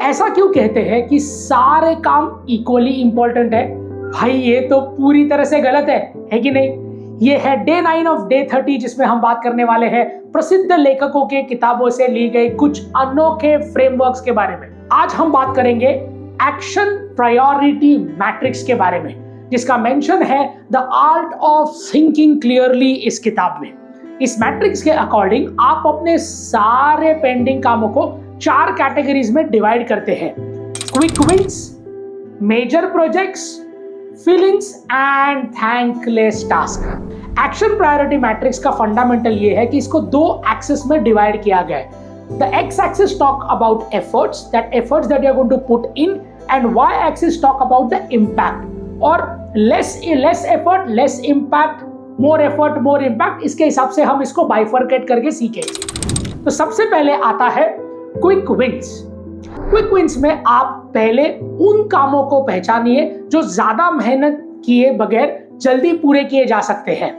ऐसा क्यों कहते हैं कि सारे काम इक्वली इंपॉर्टेंट है? भाई ये तो पूरी तरह से गलत है कि नहीं? ये है डे 9 ऑफ डे 30, जिसमें हम बात करने वाले हैं प्रसिद्ध लेखकों के किताबों से ली गई कुछ अनोखे फ्रेमवर्क्स के बारे में। आज हम बात करेंगे एक्शन प्रायोरिटी मैट्रिक्स के बारे में, जिसका मेंशन है the art of thinking clearly इस किताब में। इस मैट्रिक्स के अकॉर्डिंग आप अपने सारे पेंडिंग कामों को 4 कैटेगरीज में डिवाइड करते हैं: quick wins, major projects, feelings and thankless task. Action priority matrix का फंडामेंटल ये है कि इसको 2 एक्सिस में डिवाइड किया गया है। The X axis talk about efforts that you are going to put in, and Y axis talk about the impact. और less effort less impact, more effort more impact, इसके हिसाब से हम इसको बाइफरकेट करके सीखेंगे। तो सबसे पहले आता है क्विक विंस। क्विक विंस में आप पहले उन कामों को पहचानिए जो ज्यादा मेहनत किए बगैर जल्दी पूरे किए जा सकते हैं।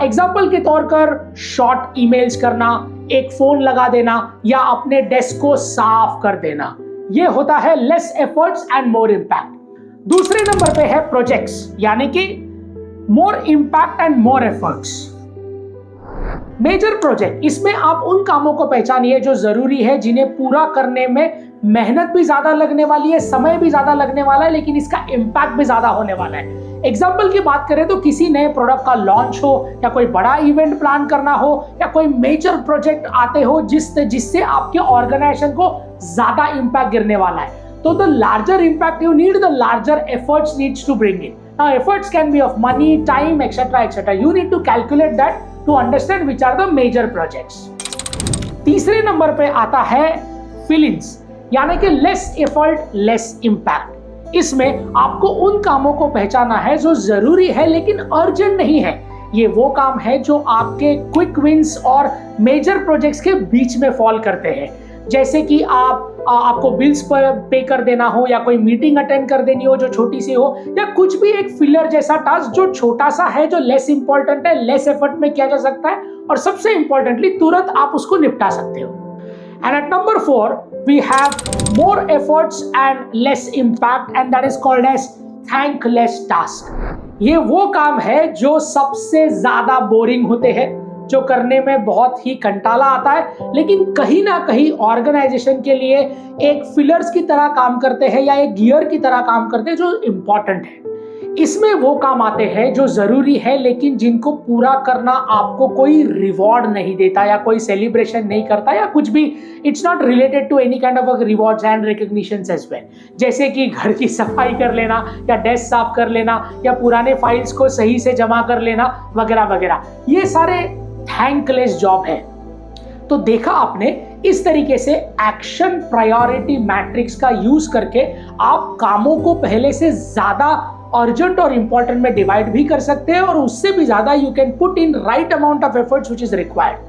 एग्जाम्पल के तौर पर शॉर्ट ईमेल्स करना, एक फोन लगा देना या अपने डेस्क को साफ कर देना, ये होता है less efforts and more impact. दूसरे नंबर पे है प्रोजेक्ट्स, यानी कि more impact and more efforts. Major project, इसमें आप उन कामों को पहचानिए जो जरूरी है, जिन्हें पूरा करने में मेहनत भी ज्यादा लगने वाली है, समय भी ज्यादा लगने वाला है, लेकिन इसका इम्पैक्ट भी ज्यादा होने वाला है। एग्जाम्पल की बात करें तो किसी नए प्रोडक्ट का लॉन्च हो, या कोई बड़ा इवेंट प्लान करना हो, या कोई मेजर प्रोजेक्ट आते हो जिससे आपके ऑर्गेनाइजेशन को ज्यादा इम्पैक्ट गिरने वाला है, तो the larger impact you need, the larger efforts needs to bring in. Now efforts can be of money, time, etc. You need to calculate that to understand which are the major projects. तीसरे number पे आता है feelings, यानी कि less effort, less impact. इसमें आपको उन कामों को पहचाना है जो जरूरी है लेकिन अर्जेंट नहीं है। ये वो काम है जो आपके क्विक विंस और मेजर प्रोजेक्ट्स के बीच में फॉल करते हैं, जैसे कि आपको बिल्स पर पे कर देना हो, या कोई मीटिंग अटेंड कर देनी हो जो छोटी सी हो, या कुछ भी एक फिलर जैसा टास्क जो छोटा सा है, जो लेस इंपॉर्टेंट है, लेस एफर्ट में किया जा सकता है, और सबसे इंपॉर्टेंटली तुरंत आप उसको निपटा सकते हो। And at number 4 we have more efforts and less impact, and that is called as thankless task. ये वो काम है जो सबसे ज्यादा बोरिंग होते हैं, जो करने में बहुत ही कंटाला आता है, लेकिन कहीं ना कहीं ऑर्गेनाइजेशन के लिए एक फिलर्स की तरह काम करते हैं या एक गियर की तरह काम करते हैं जो इंपॉर्टेंट है। इसमें वो काम आते हैं जो जरूरी है, लेकिन जिनको पूरा करना आपको कोई रिवॉर्ड नहीं देता, या कोई सेलिब्रेशन नहीं करता, या कुछ भी, it's not related to any kind of rewards and recognitions as well. जैसे कि घर की सफाई कर लेना, या डेस्क साफ कर लेना, या पुराने फाइल्स को सही से जमा कर लेना, वगैरह वगैरह, ये सारे थैंकलेस जॉब है। तो देखा आपने, इस तरीके से एक्शन प्रायोरिटी मैट्रिक्स का यूज करके आप कामों को पहले से ज्यादा अर्जेंट और इंपॉर्टेंट में डिवाइड भी कर सकते हैं, और उससे भी ज्यादा you can put in right amount of efforts which is required.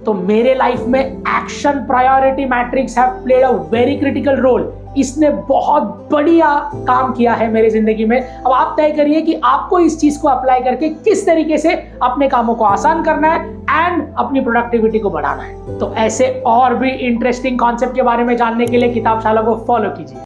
तो मेरे लाइफ में action priority matrix have played a very critical role. इसने बहुत बढ़िया काम किया है मेरी जिंदगी में। अब आप तय करिए कि आपको इस चीज को अप्लाई करके किस तरीके से अपने कामों को आसान करना है एंड अपनी प्रोडक्टिविटी को बढ़ाना है। तो ऐसे और भी इंटरेस्टिंग कॉन्सेप्ट के बारे में जानने के लिए किताबशाला को फॉलो कीजिए।